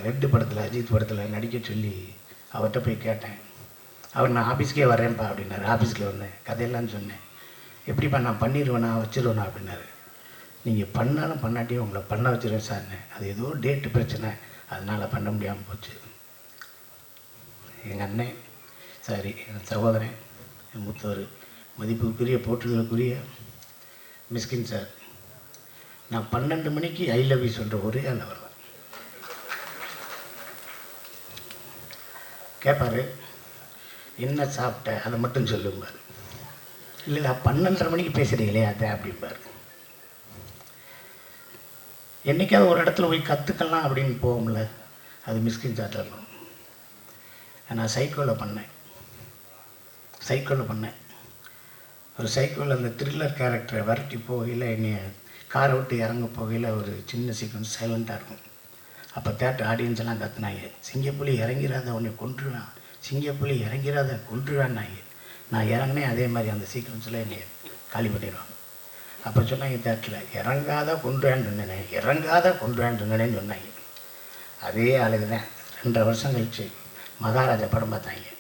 Red படத்தில் அஜித் படத்தில் நடிக்க சொல்லி அவர்கிட்ட போய் கேட்டேன். அவர் நான் ஆஃபீஸ்க்கே வரேன்ப்பா அப்படின்னாரு. ஆஃபீஸில் வந்தேன், கதையெல்லாம் சொன்னேன். எப்படிப்பா நான் பண்ணிடுவேனா வச்சுருவேனா அப்படின்னாரு. நீங்கள் பண்ணாலும் பண்ணாட்டியும் உங்களை பண்ண வச்சுருவேன் சார்னு. அது ஏதோ டேட்டு பிரச்சனை, அதனால் பண்ண முடியாமல் போச்சு. எங்கள் அண்ணன் சாரி என் சகோதரன், என் மூத்தவர், மதிப்புக்குரிய போற்றுதலுக்குரிய மிஸ்கின் சார், நான் 12 மணிக்கு ஐ லவ் யூ சொல்கிற ஒரே ஆள் அவர் தான். கேட்பார், என்ன சாப்பிட்ட அதை மட்டும் சொல்லும்பார். இல்லை 12:30 மணிக்கு பேசுகிறீங்களே அதை அப்படிம்பார். என்றைக்காவது ஒரு இடத்துல போய் கற்றுக்கலாம் அப்படின்னு போவோம்ல, அது மிஸ்கின் சார்ட்ட இருக்கும். நான் சைக்கோவில் பண்ணேன். ஒரு சைக்கோவில் அந்த த்ரில்லர் கேரக்டரை வரட்டி போகையில் என்னை காரை விட்டு இறங்க போகையில் ஒரு சின்ன சீக்வன்ஸ் சைலண்ட்டாக இருக்கும். அப்போ தேட்டர் ஆடியன்ஸ் எல்லாம் கற்றுனாங்க, சிங்கப்புலி இறங்கிறாத உன்னை கொன்றுவேன், சிங்கப்புலி இறங்கிறாத கொன்றுவேன்னாங்க. நான் இறங்கினேன், அதே மாதிரி அந்த சீக்வன்ஸில் என்னை காலி பண்ணிடுவாங்க. அப்போ சொன்னாங்க தேட்டரில், இறங்காத கொன்றுவேன்னு சொன்னேன், இறங்காத கொன்றுவேன்னு சொன்னேன்னு சொன்னாங்க. அதே ஆளுக்கு தான் 2.5 வருஷம் கழிச்சு மகாராஜா படம் பார்த்தாங்க.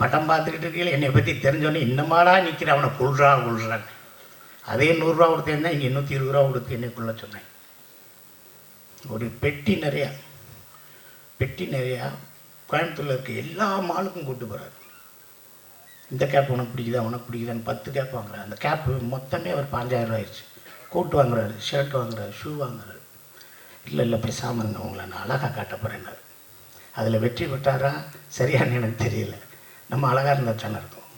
படம் பார்த்துக்கிட்டு இருக்கையில் என்னை பற்றி தெரிஞ்சோடனே இன்னமாடா நிற்கிற அவனை கொள்றான்னு. அதே 100 ரூபா கொடுத்தேன் தான் இங்கே 120 ரூபா கொடுத்து என்னை கொள்ள சொன்னேன். ஒரு பெட்டி நிறையா கோயம்புத்தூரில் இருக்க எல்லா மாலுக்கும் கூப்பிட்டு போகிறார். இந்த கேப் உனக்கு பிடிக்குதான்னு 10 கேப் வாங்குறாரு. அந்த கேப்பு மொத்தமே அவர் 5000 ரூபா ஆயிடுச்சு. கோட்டு வாங்குறாரு, ஷர்ட் வாங்குறாரு, ஷூ வாங்குறாரு. இல்லை பேசாமல் இருங்க, உங்களை நான் அழகாக காட்ட போகிறேன்னாரு. அதில் வெற்றி பெற்றாரா சரியானு எனக்கு தெரியல. நம்ம அழகாக இருந்தால் தானே இருக்கும்.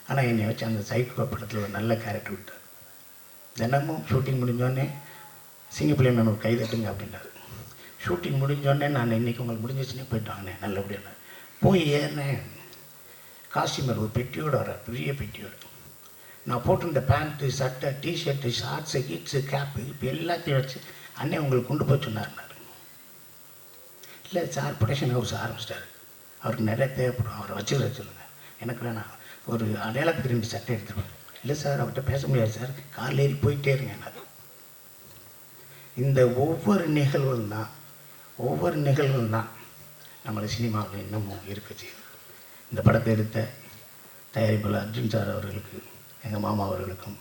ஆனால் என்னை வச்சு அந்த சைக்கோ படத்தில் ஒரு நல்ல கேரக்டர் விட்டார். தினமும் ஷூட்டிங் முடிஞ்சோடனே சிங்கப்புலி மேம் கை தட்டுங்க அப்படின்னாரு. ஷூட்டிங் முடிஞ்சோடனே நான் இன்றைக்கி உங்களுக்கு முடிஞ்சிச்சுன்னே போயிட்டு வாங்கினேன் நல்லபடியாக. போய் ஏறினேன், காஸ்டியூமர் ஒரு பெட்டியோடு வர, பெரிய பெட்டியோடு. நான் போட்டிருந்த பேண்ட்டு, சட்டை, டிஷர்ட்டு, ஷார்ட்ஸு, ஹீட்ஸு, கேப்பு இப்போ எல்லாத்தையும் வச்சு அண்ணே உங்களுக்கு கொண்டு போய் சொன்னார்னாரு. இல்லை சார் ப்ரொடக்ஷன் ஹவுஸ் ஆரம்பிச்சிட்டாரு, அவருக்கு நிறைய தேவைப்படும், அவரை வச்சுக்கிற சொல்லுங்கள். எனக்கு வேணாம், ஒரு அடையாளத்துக்கு 2 சட்டை எடுத்துருவேன். இல்லை சார் அவர்கிட்ட பேச முடியாது சார், காரில் ஏறி போயிட்டே இருங்க. இந்த ஒவ்வொரு நிகழ்வும் தான் நம்மளை சினிமாவில் இன்னமும் இருக்க செய்யுது. இந்த படத்தை எடுத்த தயாரிப்பாளர் அர்ஜுன் சார் அவர்களுக்கு, எங்கள் மாமா அவர்களுக்கும்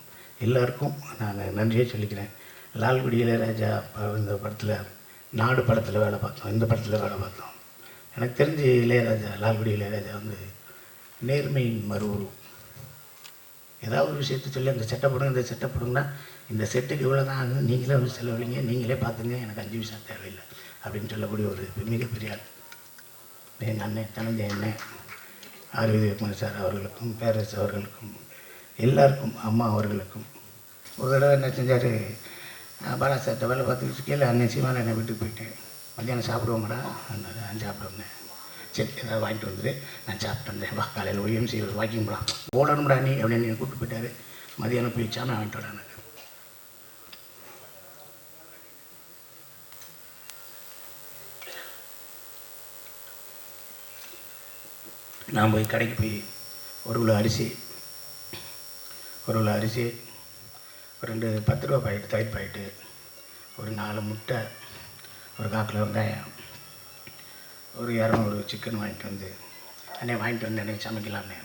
எல்லாருக்கும் நான் நன்றியே சொல்லிக்கிறேன். லால்குடி இளையராஜா இந்த படத்தில், நாடு படத்தில் வேலை பார்த்தோம், இந்த படத்தில் வேலை பார்த்தோம். எனக்கு தெரிஞ்சு லால்குடி இளையராஜா நேர்மையின் மறுவுருவம். ஏதாவது ஒரு விஷயத்தை சொல்லி அந்த சட்டை போடுங்க, இந்த சட்டை போடுங்கன்னா இந்த செட்டுக்கு இவ்வளோ தான் ஆகுது, நீங்களே செலவழிங்க, நீங்களே பார்த்துங்க, எனக்கு 5 பைசா தேவையில்லை அப்படின்னு சொல்லக்கூடிய ஒரு மிகப்பெரிய ஆள். எங்கள் அண்ணன் தனஞ்ச அண்ணன் ஆர்.வி. சார் அவர்களுக்கும், பேரரசு அவர்களுக்கும், எல்லாருக்கும், அம்மா அவர்களுக்கும். ஒரு தடவை என்ன செஞ்சார், பாலா சார்கிட்ட வேலை பார்த்துக்கிட்டு கீழே அண்ணன் சீமான என்னை வீட்டுக்கு போயிட்டேன். மத்தியானம் சாப்பிடுவோம்டா, நான் சாப்பிடுவேன். சரி ஏதாவது வாங்கிட்டு வந்துடு, நான் சாப்பிட்டு வந்தேன், வா காலையில் OMC வாக்கிங் போகலாம், ஓடணும்டா நீ அப்படின்னு என்னை கூப்பிட்டு போயிட்டார். மதியானம் போய் சாமி வாங்கிட்டு வரானு. நான் போய் கடைக்கு போய் 1 கிலோ அரிசி, ஒரு 2 10 ரூபா பாக்கெட்டு, தயிர் பாக்கெட்டு, ஒரு 4 முட்டை, ஒரு 1/4 கிலோ வெங்காயம், ஒரு 200 சிக்கன் வாங்கிட்டு வந்து அண்ணே வாங்கிட்டு வந்து அன்றைக்கி சமைக்கலாம்னே.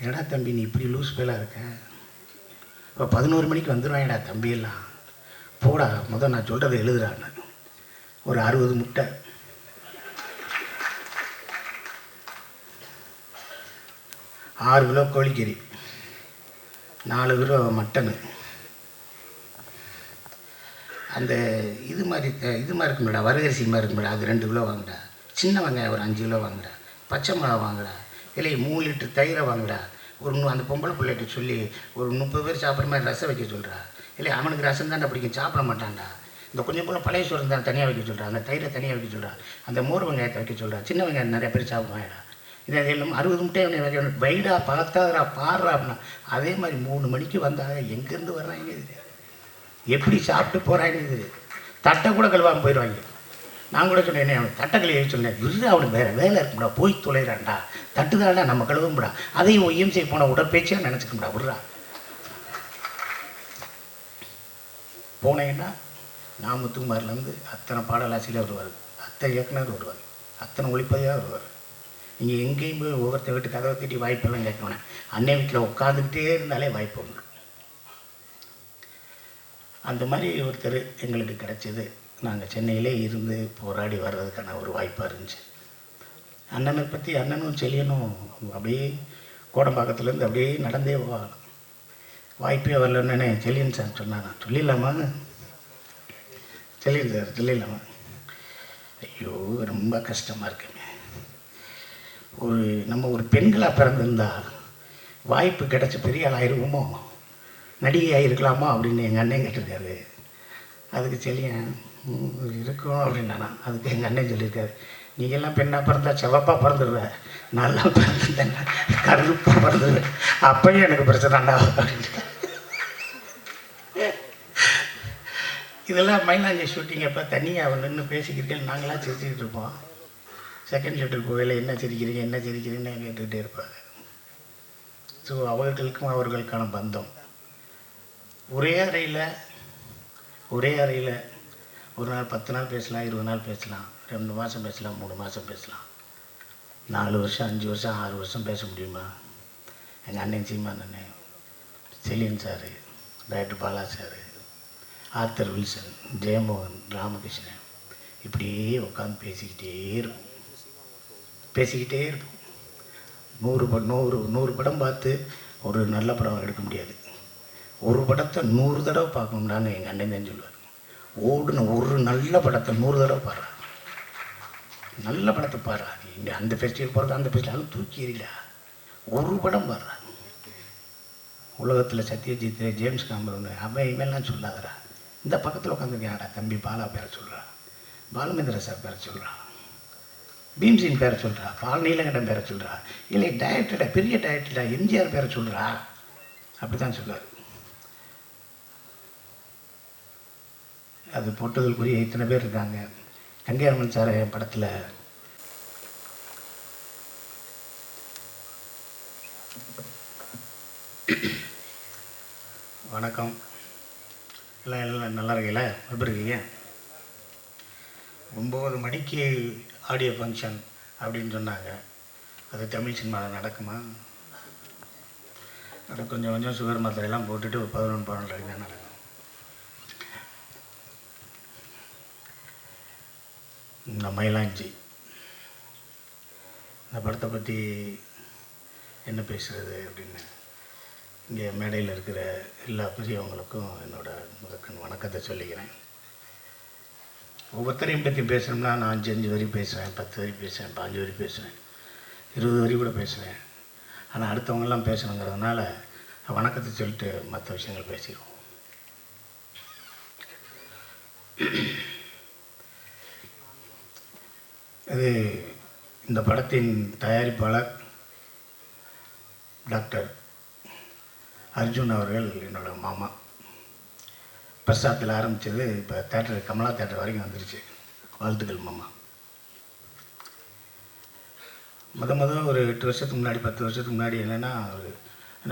என்னடா தம்பி நீ இப்படி லூஸ் பேலாக இருக்க, இப்போ 11 மணிக்கு வந்துடுவாங்கடா தம்பியெல்லாம், போடா முதல் நான் சொல்கிறத எழுதுறான்னு. ஒரு 60 முட்டை, 6 கிலோ கோழிக்கறி, 4 கிலோ மட்டனு, அந்த இது மாதிரி இருக்கும்டா, வரகரிசி மாதிரி இருக்கும்டா, அது 2 கிலோ வாங்குடா, சின்ன வெங்காயம் ஒரு 5 கிலோ வாங்குடா, பச்சை மிளகா வாங்குடா, இல்லை 3 லிட்டர் தயிரை வாங்குடா, ஒரு அந்த பொம்பளை பிள்ளைகிட்ட சொல்லி ஒரு 30 பேர் சாப்பிட்ற மாதிரி ரசம் வைக்க சொல்கிறா, இல்லை அவனுக்கு ரசம் தானே பிடிக்கும், சாப்பிட மாட்டான்டா, இந்த கொஞ்சம் போல் பழைய சோறு தான் தனியாக வைக்க சொல்கிறா, அந்த தயிரை தனியாக வைக்க சொல்கிறா, அந்த மோர் வெங்காயத்தை வைக்க சொல்கிறா, சின்ன வெங்காயம் நிறைய பேர் சாப்பிடுவாங்கடா. இதை எல்லாம் 60 முட்டையை வைடா பார்த்தாரா பாடுறா அப்படின்னா, அதே மாதிரி 3 மணிக்கு வந்தாங்க, எங்கேருந்து வர்றாங்க இது, எப்படி சாப்பிட்டு போகிறாங்க இது, தட்டை கூட கழுவாமல் போயிடுவாங்க. நான் கூட சொன்னேன், அவனுக்கு தட்டை கழுவி சொன்னேன், இல்லை அவனுக்கு வேறு வேலை இருக்கும்டா, போய் தொலைகிறான்டா, தட்டு தான்டா நம்ம கழுவும்டா, அதையும் OMC போன உடற்பயிற்சியாக நினச்சிக்கோம்டா, விட்றா. போனேன்னா நான் முத்துக்குமார்லேருந்து அத்தனை பாடலாசிரியர் வருவார், அத்தனை இயக்குனர் வருவார், அத்தனை ஒளிப்பதிவாக வருவார். நீங்கள் எங்கேயும் போய் ஒவ்வொருத்த வீட்டு கதவை தட்டி வாய்ப்பெல்லாம் கேட்கணும். அன்னை வீட்டில் உட்காந்துக்கிட்டே இருந்தாலே வாய்ப்பு உண்டு. அந்த மாதிரி ஒருத்தர் எங்களுக்கு கிடச்சிது. நாங்கள் சென்னையிலே இருந்து போராடி வர்றதுக்கான ஒரு வாய்ப்பாக இருந்துச்சு. அண்ணனை பற்றி அண்ணனும் செல்லியனும் அப்படியே கோடம்பாக்கத்துலேருந்து அப்படியே நடந்தே வாய்ப்பே வரலன்னு செல்லியன் சார் சொன்னாங்க. சொல்லிடலாமா செல்லியன் சார், சொல்லிடலாமா? ஐயோ ரொம்ப கஷ்டமாக இருக்குங்க. நம்ம ஒரு பெண்களாக பிறந்திருந்தா வாய்ப்பு கிடச்சி பெரிய ஆள் ஆயிடுவோமோ, நடிகை ஆகிருக்கலாமா அப்படின்னு எங்கள் அண்ணன் கேட்டிருக்காரு. அதுக்கு செல்லியன் இருக்கும் அப்படின்னா, அதுக்கு எங்கள் அண்ணன் சொல்லியிருக்காரு, நீங்கள்லாம் பெண்ணாக பிறந்தா செவப்பாக பிறந்துடுவேன், நல்லா பிறந்துட்டேன் கருப்பாக பிறந்துடுவேன், அப்பயும் எனக்கு பிரச்சனைண்டா அப்படின்ட்டு. இதெல்லாம் மயிலாஞ்சி ஷூட்டிங் அப்போ தனியாக நின்று பேசிக்கிட்டு நாங்களாம் சிரிச்சுக்கிட்டு இருப்போம். செகண்ட் ஷூட்டுக்கு போகல, என்ன சிரிக்கிறீங்கன்னு கேட்டுக்கிட்டே இருப்பாங்க. ஸோ அவர்களுக்கான பந்தம் ஒரே அறையில் ஒரு நாள் 10 நாள் பேசலாம், 20 நாள் பேசலாம், 2 மாதம் பேசலாம், 3 மாதம் பேசலாம், 4 வருஷம் 5 வருஷம் 6 வருஷம் பேச முடியுமா? எங்கள் அண்ணன் சீமான் அண்ணன், Selian sir, doctor Bala sir, Arthur Wilson, Jeyamohan, Ramakrishnan, இப்படியே உட்காந்து பேசிக்கிட்டே இருப்போம். 100 படம் பார்த்து ஒரு நல்ல படம் எடுக்க முடியாது. ஒரு படத்தை 100 தடவை பார்க்கணும்னான்னு எங்கள் அண்ணன் தான் சொல்லுவார். ஓடுன ஒரு நல்ல படத்தை 100 தடவை பாடுறா, நல்ல படத்தை பாடுறா. இங்கே அந்த ஃபெஸ்டிவல் போகிறது, அந்த ஃபெஸ்டிவல் தூக்கி எறிடா, ஒரு படம் பாடுறா. உலகத்தில் சத்யஜித், ஜேம்ஸ் காமரூன், அவன் இவெல்லாம் சொல்லாதடா. இந்த பக்கத்தில் உட்காந்துருக்காடா தம்பி பாலா பேரை சொல்கிறா, பாலுமேந்திர சார் பேரை சொல்கிறா, பீம்சின் பேரை சொல்கிறா, பால் நீலகண்டன் பேரை சொல்கிறா, இல்லை டைரக்டரா, பெரிய டைரக்டரா எம்ஜிஆர் பேரை சொல்கிறா, அப்படி தான் சொல்லுவார். அது போட்டதுக்குரிய இத்தனை பேர் இருக்காங்க. கங்கையம்மன் சார் என் படத்தில் வணக்கம் எல்லாம் நல்லா இருக்கீங்களா? எப்படி இருக்கீங்க? 9 மணிக்கு ஆடியோ ஃபங்க்ஷன் அப்படின்னு சொன்னாங்க. அது தமிழ் சினிமாவில் நடக்குமா? கொஞ்சம் கொஞ்சம் சுகர் மாத்திரையெல்லாம் போட்டுட்டு 11-12 தான் நடக்கும். இந்த மயிலாஞ்சி இந்த படத்தை பற்றி என்ன பேசுகிறது அப்படின்னு இங்கே மேடையில் இருக்கிற எல்லா பெரியவங்களுக்கும் என்னோடய முதற்கண் வணக்கத்தை சொல்லிக்கிறேன். ஒவ்வொருத்தரையும் பற்றி பேசணும்னா நான் 5 வரி பேசுவேன், 10 வரி பேசுவேன், 5 வரி பேசுவேன், 20 வரி கூட பேசுவேன். ஆனால் அடுத்தவங்கெல்லாம் பேசணுங்கிறதுனால வணக்கத்தை சொல்லிட்டு மற்ற விஷயங்கள் பேசிடுவோம். இது இந்த படத்தின் தயாரிப்பாளர் டாக்டர் அர்ஜுன் அவர்கள் என்னோடய மாமா. பிரசாத்தில் ஆரம்பித்தது இப்போ தேட்டர், கமலா தேட்டர் வரைக்கும் வந்துருச்சு. வாழ்த்துக்கள் மாமா. ஒரு 8 வருஷத்துக்கு முன்னாடி 10 வருஷத்துக்கு முன்னாடி என்னென்னா,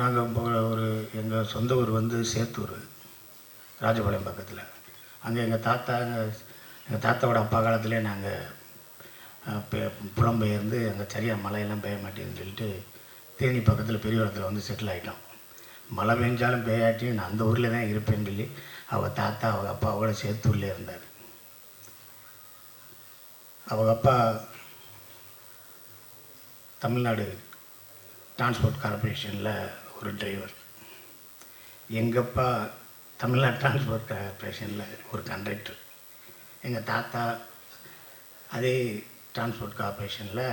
நாங்கள் ஒரு எங்கள் சொந்த ஊர் வந்து சேத்தூர், ராஜபாளையம் பக்கத்தில். அங்கே எங்கள் தாத்தாவோட அப்பா காலத்துலேயே நாங்கள் புலம்பெயர்ந்து அங்கே சரியாக மழையெல்லாம் பெய்ய மாட்டேன்னு சொல்லிட்டு தேனி பக்கத்தில் பெரியவரத்தில் வந்து செட்டில் ஆகிட்டோம். மழை பெஞ்சாலும் பெய்யாட்டியும் நான் அந்த ஊரில் தான் இருப்பேன்னு சொல்லி அவள் தாத்தா அவங்க அப்பாவோட சேத்தூரில் இருந்தார். அவங்க அப்பா தமிழ்நாடு டிரான்ஸ்போர்ட் கார்பரேஷனில் ஒரு டிரைவர், எங்கள் அப்பா தமிழ்நாடு டிரான்ஸ்போர்ட் கார்பரேஷனில் ஒரு கண்டக்டர், எங்கள் தாத்தா அதே டிரான்ஸ்போர்ட் கார்பரேஷனில்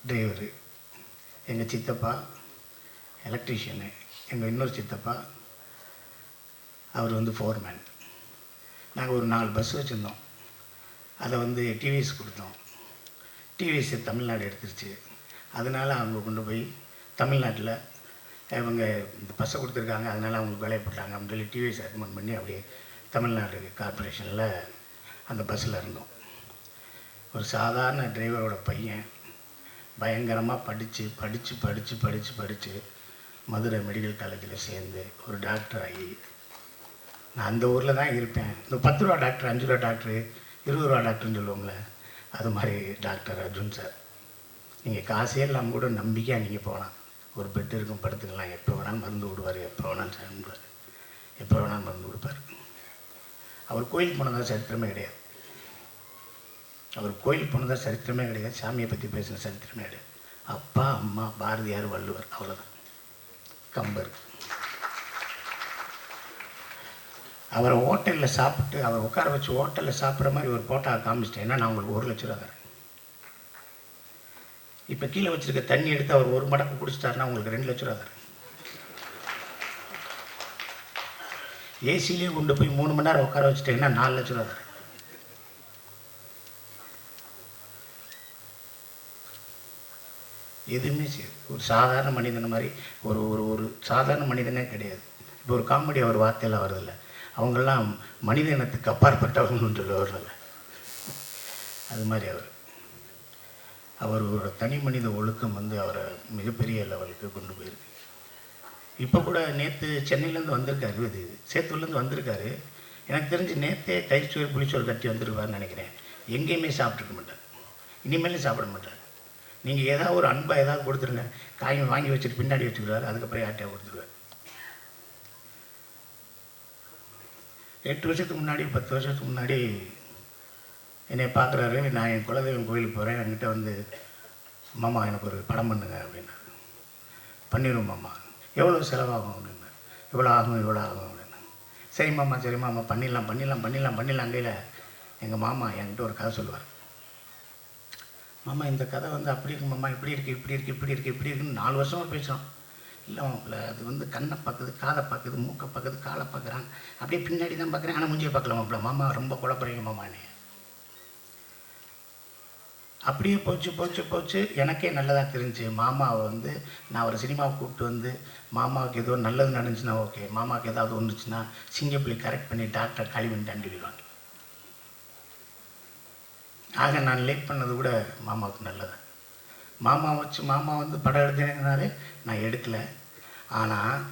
டிரைவரு, எங்கள் சித்தப்பா எலக்ட்ரீஷியனு, எங்கள் இன்னொரு சித்தப்பா அவர் வந்து ஃபோர்மேன். நாங்கள் ஒரு 4 பஸ் வச்சுருந்தோம். அதை வந்து டிவிஎஸ் கொடுத்தோம். டிவிஎஸ் தமிழ்நாடு எடுத்துருச்சு. அதனால் அவங்க கொண்டு போய் தமிழ்நாட்டில் இவங்க இந்த பஸ்ஸை கொடுத்துருக்காங்க, அதனால் அவங்களுக்கு வேலையை போட்டாங்க அப்படின்னு சொல்லி டிவிஎஸ் ரெக்கமெண்ட் பண்ணி அப்படியே தமிழ்நாடு கார்பரேஷனில் அந்த பஸ்ஸில் இருந்தோம். ஒரு சாதாரண டிரைவரோட பையன் பயங்கரமாக படித்து மதுரை மெடிக்கல் காலேஜில் சேர்ந்து ஒரு டாக்டர் ஆகி நான் அந்த ஊரில் தான் இருப்பேன். இந்த 10 ரூபா டாக்டர், 5 ரூபா டாக்டரு, 20 ரூபா டாக்டர்னு சொல்லுவோம்ல, அது மாதிரி டாக்டர் அர்ஜுன் சார். நீங்கள் காசே இல்லாமல் கூட நம்பிக்கையாக நீங்கள் போகலாம். ஒரு பெட் இருக்கும், படுத்துக்கலாம், எப்போ வேணாலும் மருந்து விடுவார், எப்போ வேணாலும் சாப்பிடுவார், எப்போ வேணாலும் மருந்து கொடுப்பார். அவர் கோயிலுக்கு போனதாக சரித்திரமே கிடையாது. அவர் கோயிலுக்கு போனதாக சரித்திரமே கிடையாது. சாமியை பற்றி பேசின சரித்திரமே கிடையாது. அப்பா, அம்மா, பாரதியார், வள்ளுவர், அவ்வளோதான். கம்பர். அவரை ஹோட்டலில் சாப்பிட்டு அவர் உட்கார வச்சு ஹோட்டலில் சாப்பிட்ற மாதிரி ஒரு போட்டா காமிச்சிட்டேன். ஏன்னா நான் உங்களுக்கு 1 லட்ச ரூபா தரேன். இப்போ கீழே வச்சுருக்க தண்ணி எடுத்து அவர் 1 மடக்கு குடிச்சிட்டாருன்னா உங்களுக்கு 2 லட்ச ரூபா தரேன். ஏசிலேயே கொண்டு போய் 3 மணி நேரம் உட்கார வச்சுட்டீங்கன்னா 4 லட்ச ரூபா தரேன். எதுவுமே சரி, ஒரு சாதாரண மனிதனை மாதிரி ஒரு ஒரு ஒரு சாதாரண மனிதனே கிடையாது. இப்போ ஒரு காமெடி அவர் வார்த்தையெல்லாம் வருதில்லை, அவங்கெல்லாம் மனித இனத்துக்கு அப்பாற்பட்டவங்கன்னு சொல்லுவார்ல, அது மாதிரி அவரோட தனி மனித ஒழுக்கம் வந்து அவரை மிகப்பெரிய லெவலுக்கு கொண்டு போயிருக்கு. இப்போ கூட நேற்று சென்னையிலேருந்து வந்திருக்காரு, இது சேத்தூர்லேருந்து வந்திருக்காரு. எனக்கு தெரிஞ்சு நேற்றே தயிர்ச்சோறு புளிச்சோறு கட்டி வந்துருவார்னு நினைக்கிறேன். எங்கேயுமே சாப்பிட்ருக்க மாட்டார், இனிமேலும் சாப்பிட மாட்டார். நீங்கள் ஏதாவது ஒரு அன்பாக ஏதாவது கொடுத்துருங்க, காய் வாங்கி வச்சுட்டு பின்னாடி வச்சுக்கிறாரு, அதுக்கப்புறம் யார்ட்டையாக கொடுத்துருவார். 8 வருஷத்துக்கு முன்னாடி 10 வருஷத்துக்கு முன்னாடி என்னை பார்க்குறாரு. நான் என் குலதெய்வம் கோயிலுக்கு போகிறேன், என்கிட்ட வந்து மாமா எனக்கு ஒரு படம் பண்ணுங்க அப்படின்னா. பண்ணிடுவோம் மாமா. எவ்வளோ செலவாகும் அப்படின்னா. இவ்வளோ ஆகும் அப்படின்னா. சரி மாமா பண்ணிடலாம். அங்கேயில் எங்கள் மாமா என்கிட்ட ஒரு கதை சொல்லுவார். மாமா இந்த கதை வந்து அப்படி இருக்கு மாமா, இப்படி இருக்குன்னு 4 வருஷமாக பேசுகிறோம். இல்லை மாப்பிள்ள, அது வந்து கண்ணை பார்க்குது, காதை பார்க்குது, மூக்கை பார்க்குது, காலை பார்க்குறான், அப்படியே பின்னாடி தான் பார்க்குறேன், ஆனால் மூஞ்சியை பார்க்கல மாப்பிள்ள. மாமா ரொம்ப குழப்பறீங்க மாமானே. அப்படியே போச்சு. எனக்கே நல்லதாக தெரிஞ்சு மாமாவை வந்து நான் ஒரு சினிமாவை கூப்பிட்டு வந்து மாமாவுக்கு ஏதோ நல்லது நடந்துச்சுன்னா ஓகே, மாமாவுக்கு ஏதாவது ஒன்றுச்சுன்னா சிங்கப்பள்ளி கரெக்ட் பண்ணி டாக்டர் கழிவுன்னு தண்டிடுவாங்க. ஆக நான் லேட் பண்ணது கூட மாமாவுக்கு நல்லது. மாமா வந்து படம் எடுத்தேனாலே நான் எடுக்கலை. ஆனால்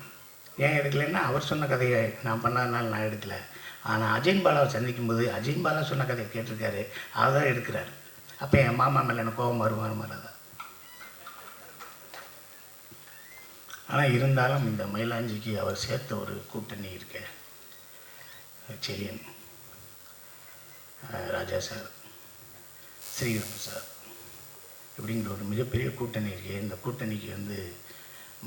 ஏன் எடுக்கலைன்னா அவர் சொன்ன கதையை நான் பண்ணாதனால நான் எடுக்கலை. ஆனால் அஜயன் பாலாவை சந்திக்கும்போது அஜயன் பாலா சொன்ன கதையை கேட்டிருக்காரு, அதான் எடுக்கிறாரு. அப்போ என் மாமா மேலே எனக்கு கோபம் வருமாறு தான். ஆனால் இருந்தாலும் இந்த மயிலாஞ்சிக்கு அவர் சேர்த்த ஒரு கூட்டணி இருக்க, செலியன், ராஜா சார், ஸ்ரீராம் சார் இப்படிங்கிற ஒரு மிகப்பெரிய கூட்டணி இருக்குது. இந்த கூட்டணிக்கு வந்து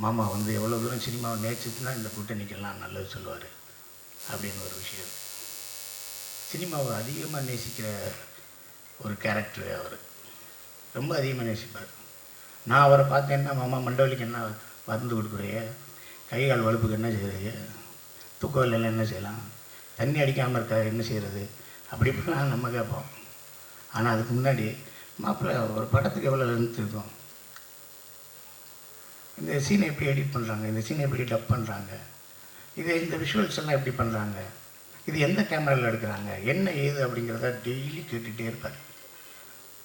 மாமா வந்து எவ்வளோ தூரம் சினிமாவை நேசிச்சுன்னா இந்த கூட்டணிக்கெல்லாம் நல்லது சொல்லுவார் அப்படின்னு ஒரு விஷயம். சினிமாவை அதிகமாக நேசிக்கிற ஒரு கேரக்டர் அவர், ரொம்ப அதிகமாக நேசிப்பார். நான் அவரை பார்த்தேன்னா, மாமா மண்டவலிக்கு என்ன மருந்து கொடுக்குறைய, கை கால் வலுப்புக்கு என்ன செய்கிறது, தூக்க இல்லைன்னா என்ன செய்யலாம், தண்ணி அடிக்காமல் இருக்கா என்ன செய்கிறது, அப்படி இப்படிலாம் நம்ம கேட்போம். ஆனால் அதுக்கு முன்னாடி மாப்பிள்ளை ஒரு படத்துக்கு எவ்வளோ லென்த் இருக்கும், இந்த சீனை எப்படி எடிட் பண்ணுறாங்க, இந்த சீனை எப்படி டப் பண்ணுறாங்க, இந்த விஷுவல்ஸ் எல்லாம் எப்படி பண்ணுறாங்க, இது எந்த கேமராவில் எடுக்கிறாங்க, என்ன ஏது அப்படிங்கிறத டெய்லி கேட்டுகிட்டே இருப்பார்.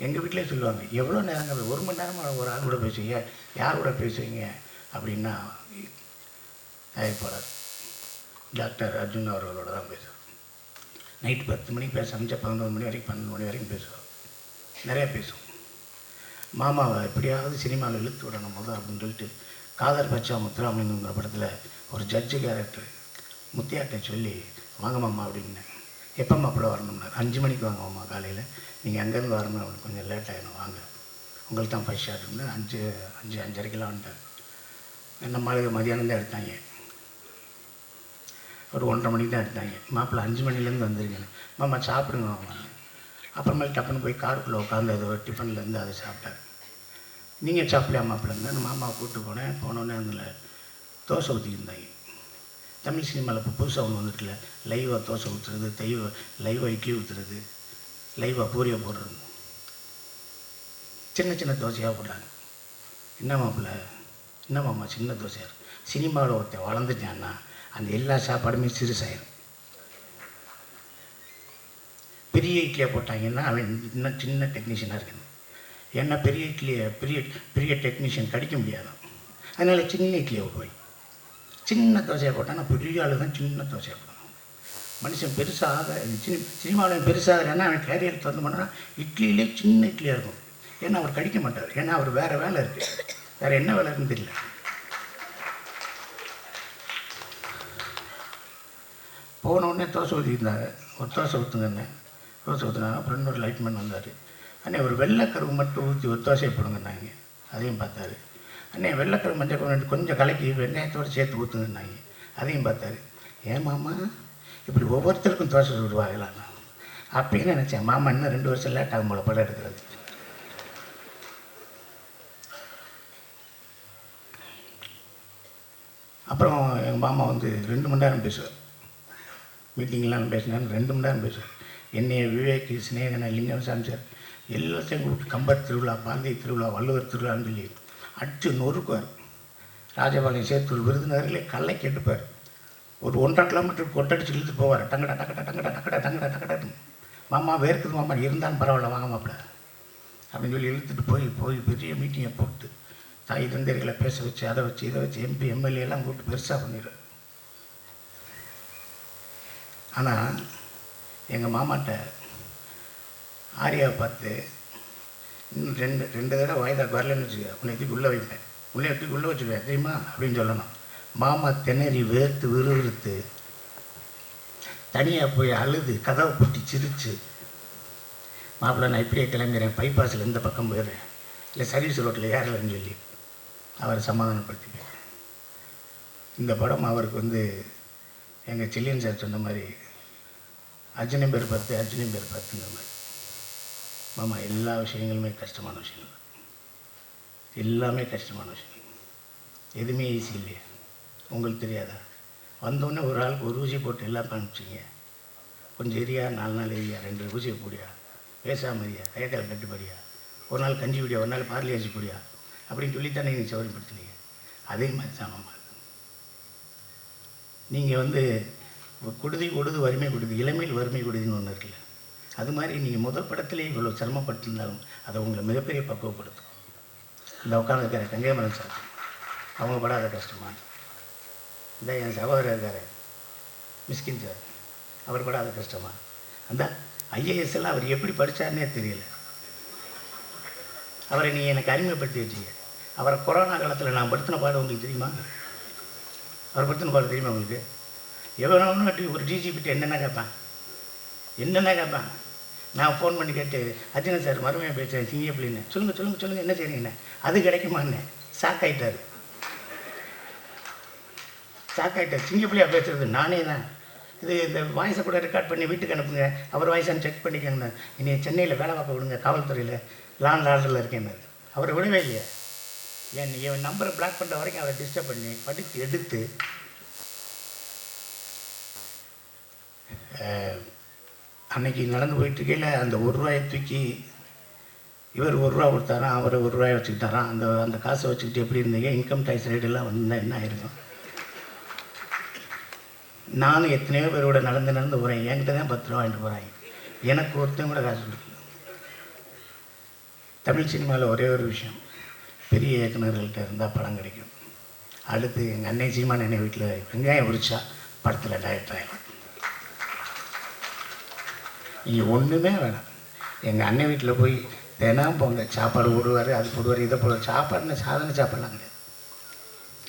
எங்கள் வீட்டிலே சொல்லுவாங்க, எவ்வளோ நேரங்கள் 1 மணி நேரமாக ஒரு ஆள் கூட பேசுவீங்க, யார் கூட பேசுவீங்க அப்படின்னா தயாரிப்பாளர் டாக்டர் அர்ஜுன் அவர்களோட தான் பேசுவார். நைட்டு 10 மணிக்கு பேச ஆரம்பிச்சா 11 மணி வரைக்கும் 12 மணி வரைக்கும் பேசுவார். நிறையா பேசுவோம். மாமாவை எப்படியாவது சினிமாவில் இழுத்து விடணும் போது அப்படின்னு சொல்லிட்டு காதர் பச்சா முத்துராமலிங்கங்கிற படத்தில் ஒரு ஜட்ஜு கேரக்டர் முத்தியாட்டை சொல்லி வாங்க மாமா அப்படின்னு. எப்போ மாப்பிள்ள வரணும்னா 5 மணிக்கு வாங்க மாமா காலையில், நீங்கள் அங்கேருந்து வரணும், அவனுக்கு கொஞ்சம் லேட் ஆகிடும் வாங்க, உங்களுக்கு தான் ஃபர்ஸ்ட் ஷாட்டுன்னு 5:30 வந்துட்டார். என்ன மாதிரி மதியானம் தான் எடுத்தாங்க, ஒரு 1:30 மணிக்கு தான் எடுத்தாங்க. மாப்பிள்ளை 5 மணிலேருந்து வந்துருக்கேன், மாமா சாப்பிடுங்க மாமா. அப்புறமேல் டப்புன்னு போய் காருக்குள்ளே உட்காந்து அது ஒரு டிஃபன்லேருந்து அதை சாப்பிட்டார். நீங்கள் சாப்பிடலையா மாப்பிள்ளைன்னு மாமாவை கூப்பிட்டு போனோடனே அதில் தோசை ஊற்றிக்கிருந்தாங்க. தமிழ் சினிமாவில் இப்போ புதுசாக ஒன்று வந்துட்டுல, லைவாக தோசை ஊற்றுறது, லைவாக இட்லி ஊற்றுறது, லைவாக பூரியை போடுறது, சின்ன தோசையாக போட்டாங்க. என்ன மாப்பிள்ள, என்ன மாமா சின்ன தோசையாக இருக்கும். சினிமாவில் ஒருத்தன் வளர்ந்துட்டான்னா அந்த எல்லா சாப்பாடுமே சிறுசாயிடும். பெரிய இட்லியாக போட்டாங்கன்னா அவன் இன்னும் சின்ன டெக்னீஷியனாக இருக்கணும். ஏன்னா பெரிய இட்லியை பெரிய டெக்னீஷியன் கடிக்க முடியாது. அதனால் சின்ன இட்லியை போய் சின்ன தோசையாக போட்டால் நான் பெரிய ஆள் தான் சின்ன தோசையாக போடணும். மனுஷன் பெருசாக சினிமாவிலையும் பெருசாகிறேன்னா அவன் கேரியர் திறந்து பண்ணால் இட்லியிலே சின்ன இட்லியாக இருக்கும். ஏன்னா அவர் கடிக்க மாட்டார். ஏன்னா அவர் வேறு வேலை இருக்குது. வேறு என்ன வேலை இருக்குன்னு தெரியல. போனவுடனே தோசை ஊற்றிருந்தாங்க. ஒரு தோசை ஊற்றுங்கண்ணே. தோசை ஊற்றுனாங்க. அப்புறம் இன்னொரு லைட்மேன் வந்தார். அண்ணே ஒரு வெள்ளைக்கருவு மட்டும் ஊற்றி ஒரு தோசையை போடுங்கன்னாங்க. அதையும் பார்த்தாரு. அண்ணே வெள்ளைக்கருவு மஞ்சள் கொஞ்சம் கலக்கி வெங்காயத்தோடு சேர்த்து ஊற்றுங்கன்னாங்க. அதையும் பார்த்தாரு. ஏன் மாமா இப்படி ஒவ்வொருத்தருக்கும் தோசை சுடுவாங்களாண்ணா அப்படின்னு நினச்சேன். மாமா இன்னும் 2 வருஷம் லேட் ஆகும் போல படம் எடுக்கிறது. அப்புறம் எங்கள் மாமா வந்து 2 மணி நேரம் பேசுவார். மீட்டிங்லாம் பேசினாலும் 2 மணி நேரம் பேசுவார். என்னைய விவேக், சிநேகனை, லிங்கசாமி சார் எல்லாத்தையும் கூப்பிட்டு கம்பர் திருவிழா, பாந்தி திருவிழா, வள்ளுவர் திருவிழான்னு சொல்லி அடிச்சு நொறுக்குவார். ராஜபாளையம் சேத்தூர் விருதுநகரிலே கல்லை கெட்டுப்பார். ஒரு 1.5 கிலோமீட்டர் கொட்டடிச்சு இழுத்துட்டு போவார். டங்கடா டக்கடா டங்கடா டக்கடா டங்கடா டக்கடான்னு. மாமா வேர்க்குது மாமா, இருந்தாலும் பரவாயில்ல வாங்க மாப்பிள்ள அப்படின்னு சொல்லி இழுத்துட்டு போய் பெரிய மீட்டிங்கை போட்டு தாய் தந்தையர்களை பேச வச்சு அதை வச்சு இதை வச்சு MP MLA எல்லாம் கூப்பிட்டு பெருசாக பண்ணிடுறார். ஆனால் எங்கள் மாமாட்ட ஆரியாவை பார்த்து இன்னும் ரெண்டு தடவை வாய்தாக்கு வரலன்னு வச்சுக்க, உன்னை தூக்கி உள்ளே வைப்பேன், உன்னை தூக்கி உள்ளே வச்சுருவேன் தெரியுமா அப்படின்னு சொல்லணும். மாமா திணறி வேர்த்து விறுவிறுத்து தனியாக போய் அழுது கதவை பூட்டி சிரித்து, மாப்பிள்ளை நான் இப்படியே கிளம்புறேன், பைபாஸில் இந்த பக்கம் போயிடுறேன், இல்லை சர்வீஸ் ரோட்டில் ஏறலைன்னு சொல்லி அவரை சமாதானப்படுத்திப்பேன். இந்த படம் அவருக்கு வந்து எங்கள் சில்லியன் சார் சொன்ன மாதிரி அர்ஜுனன் பேர் 10 அர்ஜுனன் பேர் 10ங்கிற மாதிரி. மாமா எல்லா விஷயங்களுமே கஷ்டமான விஷயங்கள், எல்லாமே கஷ்டமான விஷயம், எதுவுமே ஈஸி இல்லையா? உங்களுக்கு தெரியாதா? வந்தோடனே ஒரு ஆளுக்கு ஒரு ஊசி போட்டு எல்லாம் காமிச்சிங்க. கொஞ்சம் எரியா, 4 நாள் எரியா, 2 ஊசியை போடியா, பேசாமரியா, கையக்கால் கட்டுப்படியா, ஒரு நாள் கஞ்சி குடியா, ஒரு நாள் பார்லி அரிசி குடியா அப்படின்னு சொல்லித்தானே நீங்கள் சௌகரியப்படுத்துனீங்க. அதே மாதிரி தான் மாமா. நீங்கள் வந்து கொடுதி கொடுது வறுமை கொடுது, இளமையில் வறுமை கொடுதின்னு ஒன்று இருக்குல்ல, அது மாதிரி நீங்கள் முதல் படத்துலேயே இவ்வளோ சிரமப்பட்டிருந்தாலும் அதை உங்களை மிகப்பெரிய பக்குவப்படுத்தும். இந்த உட்காந்துருக்கிற கங்கைமரன் சார் அவங்க படாத கஷ்டமா, இந்த என் சகோதரர் இருக்கார் மிஸ்கின் சார் அவர் படாத கஷ்டமா, அந்த IAS எல்லாம் அவர் எப்படி படித்தார்னே தெரியல. அவரை நீ எனக்கு அறிமுகப்படுத்தி வச்சிங்க. அவரை கொரோனா காலத்தில் நான் படுத்தின பாடம் உங்களுக்கு தெரியுமா? அவர் படுத்தின பாடம் தெரியுமா உங்களுக்கு? எவனோன்னு ஒரு DGPட்ட என்னென்ன கேட்பான். நான் ஃபோன் பண்ணி கேட்டு அர்ஜுனன் சார் மறுமையாக பேசுகிறேன் சிங்கப்பிள்ளைன்னு சொல்லுங்கள் என்ன செய்றீங்கண்ணே, அது கிடைக்குமாண்ணே. சாக்காயிட்டார். சிங்கப்பிள்ளையாக பேசுகிறது நானே தான். இந்த வாய்ஸை கூட ரெக்கார்ட் பண்ணி வீட்டுக்கு அனுப்புங்க, அவர் வாய்ஸான்னு செக் பண்ணிக்கோங்கண்ணே. இனி சென்னையில் வேலை பார்க்க விடுங்க, காவல்துறையில் லாண்ட் ஆர்டரில் இருக்கேன்னு. அவரை விடவே இல்லையா? என் நம்பரை பிளாக் பண்ணுற வரைக்கும் அவரை டிஸ்டர்ப் பண்ணி படித்து எடுத்து அன்னைக்கு நடந்து போயிட்டுருக்கையில் அந்த 1 ரூபாயை தூக்கி இவர் 1 ரூபா கொடுத்தாராம், அவர் 1 ரூபாயை வச்சுக்கிட்டாராம். அந்த காசை வச்சுக்கிட்டு எப்படி இருந்தீங்க, இன்கம் டேக்ஸ் ரேட்டெல்லாம் வந்தால் என்ன ஆயிருக்கும்? நானும் எத்தனையோ பேரோட நடந்து போகிறேன், என்கிட்ட தான் 10 ரூபா வாங்கிட்டு போகிறாங்க, எனக்கு ஒருத்தன் கூட காசு கொடுக்கல. தமிழ் சினிமாவில் ஒரே ஒரு விஷயம், பெரிய இயக்குநர்கள்ட்ட இருந்தால் படம் கிடைக்கும். அடுத்து எங்கள் அன்னை சீமான் என்னை வீட்டில் வெங்காயம் உரிச்சா படத்தில் டைரக்டர் ஆகலாம். இங்கே ஒன்றுமே வேணாம். எங்கள் அண்ணன் வீட்டில் போய் தினம் போங்க, சாப்பாடு போடுவார், அது போடுவார், இதை போடுவார். சாப்பாடுன்னு சாதாரண சாப்பாடுலாம் கிடையாது.